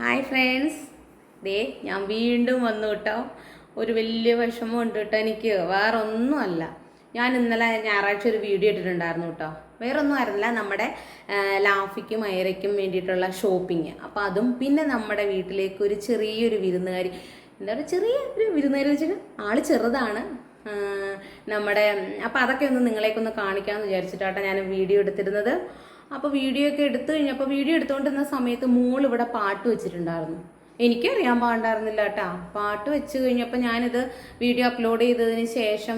Hi friends, ദേ ഞാൻ വീണ്ടും വന്നു കേട്ടോ. ഒരു വലിയ വിഷമമുണ്ട് കേട്ടോ എനിക്ക്. വേറെ ഒന്നുമല്ല, ഞാൻ ഇന്നലെ ഞായറാഴ്ച ഒരു വീഡിയോ ഇട്ടിട്ടുണ്ടായിരുന്നു കേട്ടോ. വേറെ ഒന്നും ആയിരുന്നില്ല, നമ്മുടെ ലാഫിക്കും ഐറയ്ക്കും വേണ്ടിയിട്ടുള്ള ഷോപ്പിങ്. അപ്പോൾ അതും പിന്നെ നമ്മുടെ വീട്ടിലേക്ക് ഒരു ചെറിയൊരു വിരുന്നുകാരി, എന്താ പറയുക, ചെറിയൊരു വിരുന്നുകാരി എന്ന് വെച്ചാൽ ആള് ചെറുതാണ് നമ്മുടെ. അപ്പോൾ അതൊക്കെ ഒന്ന് നിങ്ങളേക്കൊന്ന് കാണിക്കാമെന്ന് വിചാരിച്ചിട്ടാട്ടോ ഞാൻ വീഡിയോ എടുത്തിരുന്നത്. അപ്പോൾ വീഡിയോ ഒക്കെ എടുത്തു കഴിഞ്ഞപ്പോൾ, വീഡിയോ എടുത്തുകൊണ്ടിരുന്ന സമയത്ത് മോൾ ഇവിടെ പാട്ട് വെച്ചിട്ടുണ്ടായിരുന്നു. എനിക്കറിയാൻ പാടുണ്ടായിരുന്നില്ല കേട്ടോ. പാട്ട് വെച്ച് കഴിഞ്ഞപ്പോൾ ഞാനിത് വീഡിയോ അപ്ലോഡ് ചെയ്തതിന് ശേഷം,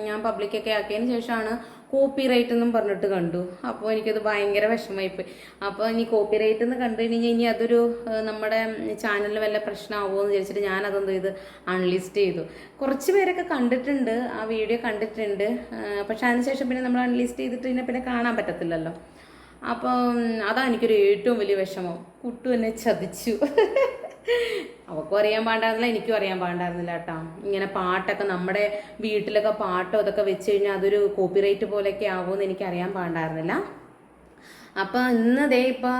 ഞാൻ പബ്ലിക്കൊക്കെ ആക്കിയതിന് ശേഷമാണ് കോപ്പി റൈറ്റ് എന്നും പറഞ്ഞിട്ട് കണ്ടു. അപ്പോൾ എനിക്കത് ഭയങ്കര വിഷമമായിപ്പോയി. അപ്പോൾ ഇനി കോപ്പി റൈറ്റ് എന്ന് കണ്ടു കഴിഞ്ഞാൽ ഇനി അതൊരു നമ്മുടെ ചാനലിന് വല്ല പ്രശ്നമാവുമോ എന്ന് വിചാരിച്ചിട്ട് ഞാനതെന്ത് ചെയ്ത് അൺലിസ്റ്റ് ചെയ്തു. കുറച്ച് പേരൊക്കെ കണ്ടിട്ടുണ്ട്, ആ വീഡിയോ കണ്ടിട്ടുണ്ട്. പക്ഷെ അതിനുശേഷം പിന്നെ നമ്മൾ അൺലിസ്റ്റ് ചെയ്തിട്ട് പിന്നെ കാണാൻ പറ്റത്തില്ലല്ലോ. അപ്പം അതാ എനിക്കൊരു ഏറ്റവും വലിയ വിഷമം. കുട്ടു എന്നെ ചതിച്ചു. അവൾക്കും അറിയാൻ പാടായിരുന്നില്ല, എനിക്കും അറിയാൻ പാടായിരുന്നില്ല കേട്ടോ. ഇങ്ങനെ പാട്ടൊക്കെ നമ്മുടെ വീട്ടിലൊക്കെ പാട്ടോ അതൊക്കെ വെച്ച് കഴിഞ്ഞാൽ അതൊരു കോപ്പിറൈറ്റ് പോലെയൊക്കെ ആവുമെന്ന് എനിക്കറിയാൻ പാടായിരുന്നില്ല. അപ്പം ഇന്ന് ദേ ഇപ്പം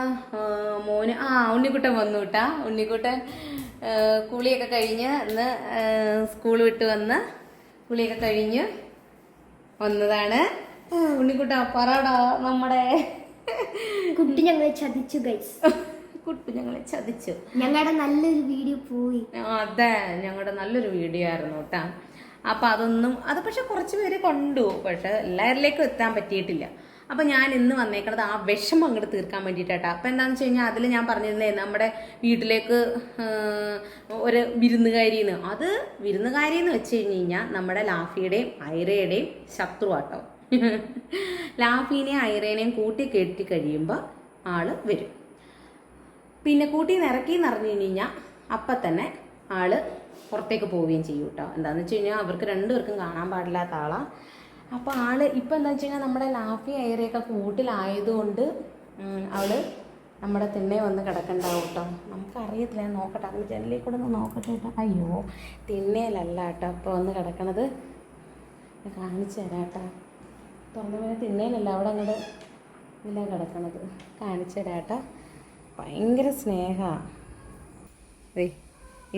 മോന് ഉണ്ണിക്കുട്ടൻ വന്നു കേട്ടാ. ഉണ്ണിക്കുട്ടൻ കുളിയൊക്കെ കഴിഞ്ഞ് ഇന്ന് സ്കൂൾ വിട്ട് വന്ന് കുളിയൊക്കെ കഴിഞ്ഞ് വന്നതാണ്. ഉണ്ണിക്കുട്ട പറടാ, നമ്മുടെ കുട്ടി ഞങ്ങളെ ചതിച്ചു ഗൈസ്. കുട്ടി ഞങ്ങളെ ചതിച്ചു. ഞങ്ങളുടെ നല്ലൊരു വീഡിയോ പോയി. അതെ, ഞങ്ങളുടെ നല്ലൊരു വീഡിയോ ആയിരുന്നു കേട്ടാ. അപ്പം അത് പക്ഷെ കുറച്ച് പേര് കണ്ടു, പക്ഷെ എല്ലാവരിലേക്കും എത്താൻ പറ്റിയിട്ടില്ല. അപ്പം ഞാൻ ഇന്ന് വന്നേക്കണത് ആ വിഷമം അങ്ങോട്ട് തീർക്കാൻ വേണ്ടിയിട്ടാ. അപ്പം എന്താണെന്ന് വെച്ച് കഴിഞ്ഞാൽ അതിൽ ഞാൻ പറഞ്ഞിരുന്നേ നമ്മുടെ വീട്ടിലേക്ക് ഒരു വിരുന്നുകാരിന്ന്. അത് വിരുന്നുകാരിന്ന് വെച്ച് കഴിഞ്ഞാൽ നമ്മുടെ ലാഫിയുടെയും ഐറയുടെയും ശത്രു ആട്ടോ. ലാഫീനെയും ഐറേനെയും കൂട്ടി കെട്ടി കഴിയുമ്പോൾ ആള് വരും. പിന്നെ കൂട്ടിന്ന് ഇറക്കിന്ന് അറിഞ്ഞു കഴിഞ്ഞാൽ അപ്പം തന്നെ ആള് പുറത്തേക്ക് പോവുകയും ചെയ്യും കേട്ടോ. എന്താണെന്ന് വെച്ച് കഴിഞ്ഞാൽ അവർക്ക് രണ്ടുപേർക്കും കാണാൻ പാടില്ലാത്ത ആളാണ്. അപ്പോൾ ആള് ഇപ്പം എന്താണെന്ന് വെച്ച് കഴിഞ്ഞാൽ നമ്മുടെ ലാഫി ഐറയൊക്കെ കൂട്ടിലായതുകൊണ്ട് അവള് നമ്മുടെ തിണ്ണേ വന്ന് കിടക്കണ്ടാവും കേട്ടോ. നമുക്കറിയത്തില്ല, ഞാൻ നോക്കട്ടെ, അതിന് ജനലിൽ കൂടെ ഒന്ന് നോക്കട്ടെ കേട്ടോ. അയ്യോ, തിണ്ണയിലല്ല കേട്ടോ അപ്പോൾ വന്ന് കിടക്കണത്. കാണിച്ചു തരാം കേട്ടോ. തുറന്ന പിന്നെ തിണ്ണയിലല്ല, അവിടെ അങ്ങോട്ട് ഇല്ല കിടക്കണത്. കാണിച്ചു തരാം കേട്ടോ. ഭയങ്കര സ്നേഹമാണ്.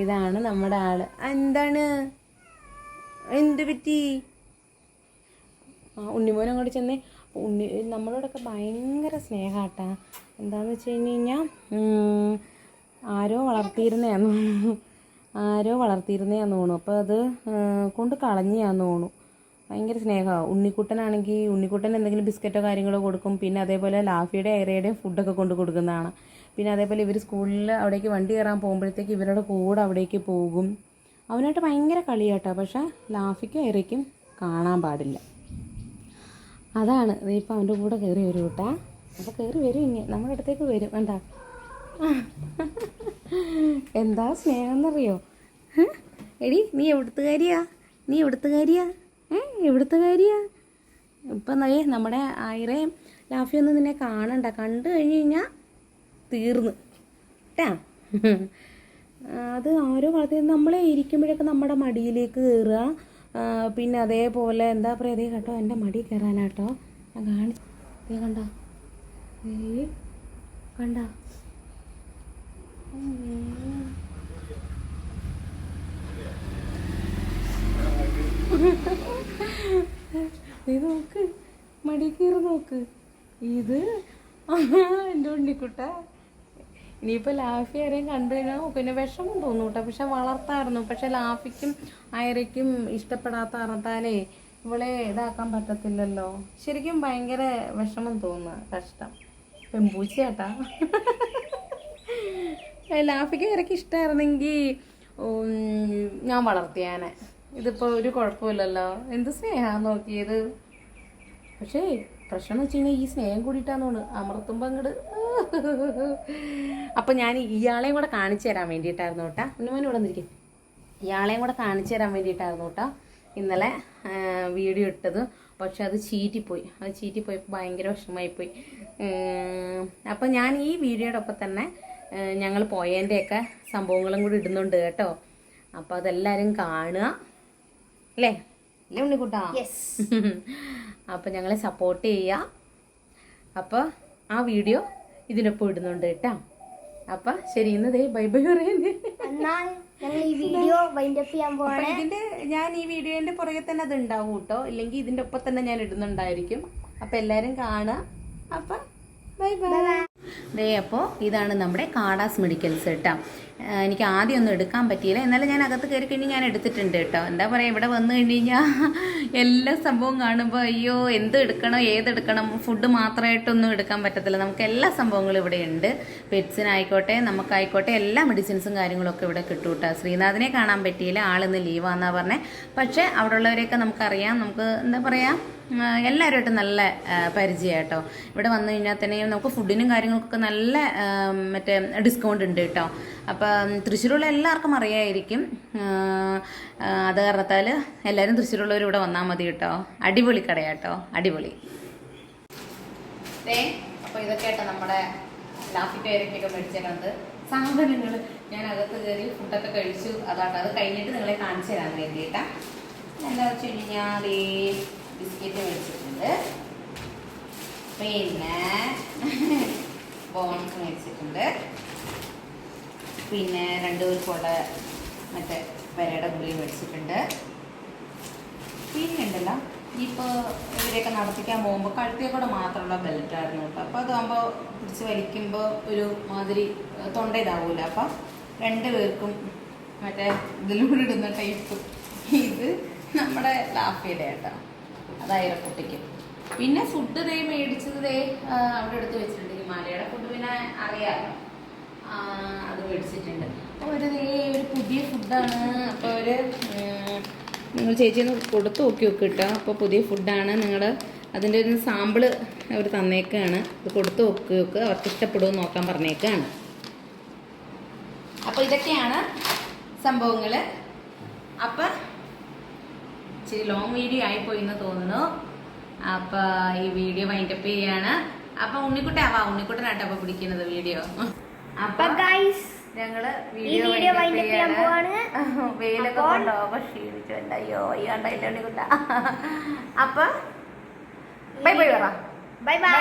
ഇതാണ് നമ്മുടെ ആള്. എന്താണ്, എന്ത് പറ്റി? ഉണ്ണിമോൻ അങ്ങോട്ട് ചെന്നേ. നമ്മളോടൊക്കെ ഭയങ്കര സ്നേഹമാട്ടാ. എന്താണെന്ന് വെച്ച് കഴിഞ്ഞാൽ ആരോ വളർത്തിയിരുന്നേന്ന് തോന്നുന്നു. അപ്പോൾ അത് കൊണ്ട് കളഞ്ഞാന്ന് തോന്നുന്നു. ഭയങ്കര സ്നേഹമാണ്. ഉണ്ണിക്കുട്ടൻ എന്തെങ്കിലും ബിസ്ക്കറ്റോ കാര്യങ്ങളോ കൊടുക്കും. പിന്നെ അതേപോലെ ലാഫിയുടെ ഐറയുടെയും ഫുഡൊക്കെ കൊണ്ട് കൊടുക്കുന്നതാണ്. പിന്നെ അതേപോലെ ഇവർ സ്കൂളിൽ അവിടേക്ക് വണ്ടി കയറാൻ പോകുമ്പോഴത്തേക്ക് ഇവരുടെ കൂടെ അവിടേക്ക് പോകും. അവനായിട്ട് ഭയങ്കര കളിയാട്ടോ. പക്ഷേ ലാഫിക്കും ഐറയ്ക്കും കാണാൻ പാടില്ല. അതാണ് ഇപ്പം അവൻ്റെ കൂടെ കയറി വരും കേട്ടാ. അപ്പോൾ കയറി വരും, ഇങ്ങനെ നമ്മുടെ അടുത്തേക്ക് വരും. വേണ്ട, എന്താ സ്നേഹം എന്നറിയോ? എടി, നീ എവിടുത്തുകാരിയാ? ഇപ്പം നമ്മുടെ ഐറയും ലാഫിയൊന്നും നിന്നെ കാണണ്ട. കണ്ടു കഴിഞ്ഞ് കഴിഞ്ഞാൽ തീർന്ന് കേട്ടാ. അത് ആരോ വളർത്തിയത്. നമ്മളെ ഇരിക്കുമ്പോഴൊക്കെ നമ്മുടെ മടിയിലേക്ക് കയറുക. പിന്നെ അതേപോലെ എന്താ പറയുക, അതേ കേട്ടോ, എൻ്റെ മടിയിൽ കയറാനാട്ടോ. ഞാൻ കാണിച്ചു കണ്ടോ, കണ്ടോ? ഇത് നോക്ക്, മടി കയറി നോക്ക്. ഇത് എൻ്റെ ഉണ്ണിക്കുട്ട. ഇനിയിപ്പോൾ ലാഫി ആരെയും കണ്ടു കഴിഞ്ഞാൽ പിന്നെ വിഷമം തോന്നും കേട്ടോ. പക്ഷെ വളർത്തായിരുന്നു. പക്ഷെ ലാഫിക്കും ഐറയ്ക്കും ഇഷ്ടപ്പെടാത്ത അറത്താലേ ഇവളെ ഇതാക്കാൻ പറ്റത്തില്ലല്ലോ. ശരിക്കും ഭയങ്കര വിഷമം തോന്നുക, കഷ്ടം. പെമ്പൂച്ചയാട്ടാ. ലാഫിക്ക് ഐറയ്ക്ക് ഇഷ്ടമായിരുന്നെങ്കിൽ ഞാൻ വളർത്തിയാനെ. ഇതിപ്പോൾ ഒരു കുഴപ്പമില്ലല്ലോ. എന്ത് സ്നേഹമാണ് നോക്കിയത്. പക്ഷേ പ്രശ്നം എന്ന് വെച്ച് കഴിഞ്ഞാൽ ഈ സ്നേഹം കൂടിയിട്ടാന്ന് തോന്നുന്നു അമർത്തുമ്പോൾ അങ്ങോട്ട്. അപ്പം ഞാൻ ഇയാളെയും കൂടെ കാണിച്ചു തരാൻ വേണ്ടിയിട്ടായിരുന്നു കേട്ടോ. ഉണ്ണിമോൻ ഇവിടെ വന്നിരിക്കും. ഇയാളെയും കൂടെ കാണിച്ചു തരാൻ വേണ്ടിയിട്ടായിരുന്നു കേട്ടോ ഇന്നലെ വീഡിയോ ഇട്ടത്. പക്ഷെ അത് ചീറ്റിപ്പോയപ്പോൾ ഭയങ്കര വിഷമമായിപ്പോയി. അപ്പം ഞാൻ ഈ വീഡിയോയുടെ ഒപ്പം തന്നെ ഞങ്ങൾ പോയതിൻ്റെയൊക്കെ സംഭവങ്ങളും കൂടി ഇടുന്നുണ്ട് കേട്ടോ. അപ്പോൾ അതെല്ലാവരും കാണുക, അല്ലേ ഉണ്ണിക്കുട്ടാ? അപ്പം ഞങ്ങളെ സപ്പോർട്ട് ചെയ്യുക. അപ്പോൾ ആ വീഡിയോ ഇതിനൊപ്പം ഇടുന്നുണ്ട് കേട്ടോ. അപ്പൊ ശരി ഇന്ന് ദേ ബൈ ബൈ പറയുന്നേ. എന്നാൽ ഞങ്ങൾ ഈ വീഡിയോ വൈൻഡപ്പ് ചെയ്യാൻ അപ്പൊ പോവാണ്. ഇതിന്റെ ഞാൻ ഈ വീഡിയോന്റെ പുറകെ തന്നെ അത് ഉണ്ടാവും കേട്ടോ, ഇല്ലെങ്കിൽ ഇതിന്റെ ഒപ്പം തന്നെ ഞാൻ ഇടുന്നുണ്ടായിരിക്കും. അപ്പൊ എല്ലാരും കാണുക. അപ്പൊ ബൈ ബൈ. ദേ അപ്പോൾ ഇതാണ് നമ്മുടെ കാടാസ് മെഡിക്കൽസ് കേട്ടോ. എനിക്ക് ആദ്യം ഒന്നും എടുക്കാൻ പറ്റിയില്ല, എന്നാലും ഞാൻ അകത്ത് കയറി കഴിഞ്ഞ് ഞാൻ എടുത്തിട്ടുണ്ട് കേട്ടോ. എന്താ പറയുക, ഇവിടെ വന്നു കഴിഞ്ഞ് കഴിഞ്ഞാൽ എല്ലാ സംഭവം കാണുമ്പോൾ അയ്യോ എന്ത് എടുക്കണം ഏതെടുക്കണം, ഫുഡ് മാത്രമായിട്ടൊന്നും എടുക്കാൻ പറ്റത്തില്ല. നമുക്ക് എല്ലാ സംഭവങ്ങളും ഇവിടെ ഉണ്ട്. പെറ്റ്സിനായിക്കോട്ടെ നമുക്കായിക്കോട്ടെ എല്ലാ മെഡിസിൻസും കാര്യങ്ങളൊക്കെ ഇവിടെ കിട്ടും കേട്ടോ. ശ്രീനാഥിനെ കാണാൻ പറ്റിയില്ല, ആളിന്ന് ലീവാന്നാ പറഞ്ഞത്. പക്ഷേ അവിടെ ഉള്ളവരെയൊക്കെ നമുക്കറിയാം. നമുക്ക് എന്താ പറയുക, എല്ലാവരുമായിട്ട് നല്ല പരിചയം കേട്ടോ. ഇവിടെ വന്നു കഴിഞ്ഞാൽ തന്നെ നമുക്ക് ഫുഡിനും കാര്യങ്ങൾക്കൊക്കെ നല്ല മറ്റേ ഡിസ്കൗണ്ട് ഉണ്ട് കേട്ടോ. അപ്പം തൃശ്ശൂരുള്ള എല്ലാവർക്കും അറിയായിരിക്കും. അത് കാരണത്താൽ എല്ലാവരും തൃശ്ശൂരുള്ളവർ ഇവിടെ വന്നാൽ മതി കേട്ടോ. അടിപൊളി കടയാട്ടോ, അടിപൊളി. അപ്പോൾ ഇതൊക്കെ കേട്ടോ നമ്മുടെ ലാഫിക്കയൊക്കെ മേടിച്ചേക്കുന്നത് സാധനങ്ങൾ. ഞാൻ അകത്ത് കയറി ഫുഡൊക്കെ കഴിച്ചു. അതാട്ടോ, അത് കഴിഞ്ഞിട്ട് നിങ്ങളെ കാണിച്ചു തരാൻ വേണ്ടിയിട്ടാ. എന്താ വെച്ച് കഴിഞ്ഞാൽ ബിസ്ക്കറ്റ് മേടിച്ചിട്ടുണ്ട്, പിന്നെ ബോൺസ് മേടിച്ചിട്ടുണ്ട്, പിന്നെ 2 പേർക്കുള്ള മറ്റേ പെരയുടെ ഗുളി മേടിച്ചിട്ടുണ്ട്. പിന്നെ ഉണ്ടല്ലോ ഇപ്പോൾ ഇവരെയൊക്കെ നടത്തിക്കാൻ പോകുമ്പോൾ കഴുത്തിയെ കൂടെ മാത്രമുള്ള ബെൽറ്റായിരുന്നു കേട്ടോ. അപ്പോൾ അതാകുമ്പോൾ പിടിച്ച് വലിക്കുമ്പോൾ ഒരു മാതിരി തൊണ്ട ഇതാവൂല. അപ്പം 2 പേർക്കും മറ്റേ ഇതിലൂടെ ഇടുന്ന ടൈപ്പ്. ഇത് നമ്മുടെ ലാഫിയുടെ കേട്ടോ, അതായത് കുട്ടിക്കും. പിന്നെ ഫുഡ് ദേ മേടിച്ചത് ദേ അവിടെ എടുത്ത് വെച്ചിട്ടുണ്ട്. ഹിമാലയയുടെ ഫുഡ് പിന്നെ അറിയാമല്ലോ, അത് മേടിച്ചിട്ടുണ്ട്. അപ്പോൾ ഒരു പുതിയ ഫുഡാണ്. അപ്പോൾ ഒരു നിങ്ങൾ ചേച്ചിയൊന്ന് കൊടുത്ത് നോക്കി നോക്ക് കേട്ടോ. അപ്പോൾ പുതിയ ഫുഡാണ്. നിങ്ങൾ അതിൻ്റെ ഒരു സാമ്പിള് അവർ തന്നേക്കാണ്. ഇത് കൊടുത്ത് നോക്കി നോക്ക്, അവർക്ക് ഇഷ്ടപ്പെടുമെന്ന് നോക്കാൻ പറഞ്ഞേക്കാണ്. അപ്പോൾ ഇതൊക്കെയാണ് സംഭവങ്ങൾ. അപ്പം ഇച്ചിരി ലോങ് വീഡിയോ ആയിപ്പോയി എന്ന് തോന്നുന്നു. അപ്പോൾ ഈ വീഡിയോ വൈൻഡപ്പ് ചെയ്യാണ്. അപ്പം ഉണ്ണിക്കുട്ടനാട്ടോ അപ്പോൾ പിടിക്കുന്നത് വീഡിയോ. അപ്പൊ ഗൈസ് ഞങ്ങള് വീഡിയോ വൈൻഡപ്പ് ചെയ്യാൻ പോവാണ്. വെയിലൊക്കെ കൊണ്ടോ ക്ഷീണിച്ചുണ്ട്. അയ്യോ അയ്യാണ്ടായില്ല ഉണ്ണിക്കുട്ട. അപ്പൊ ബൈ ബൈ പറ. Bye bye.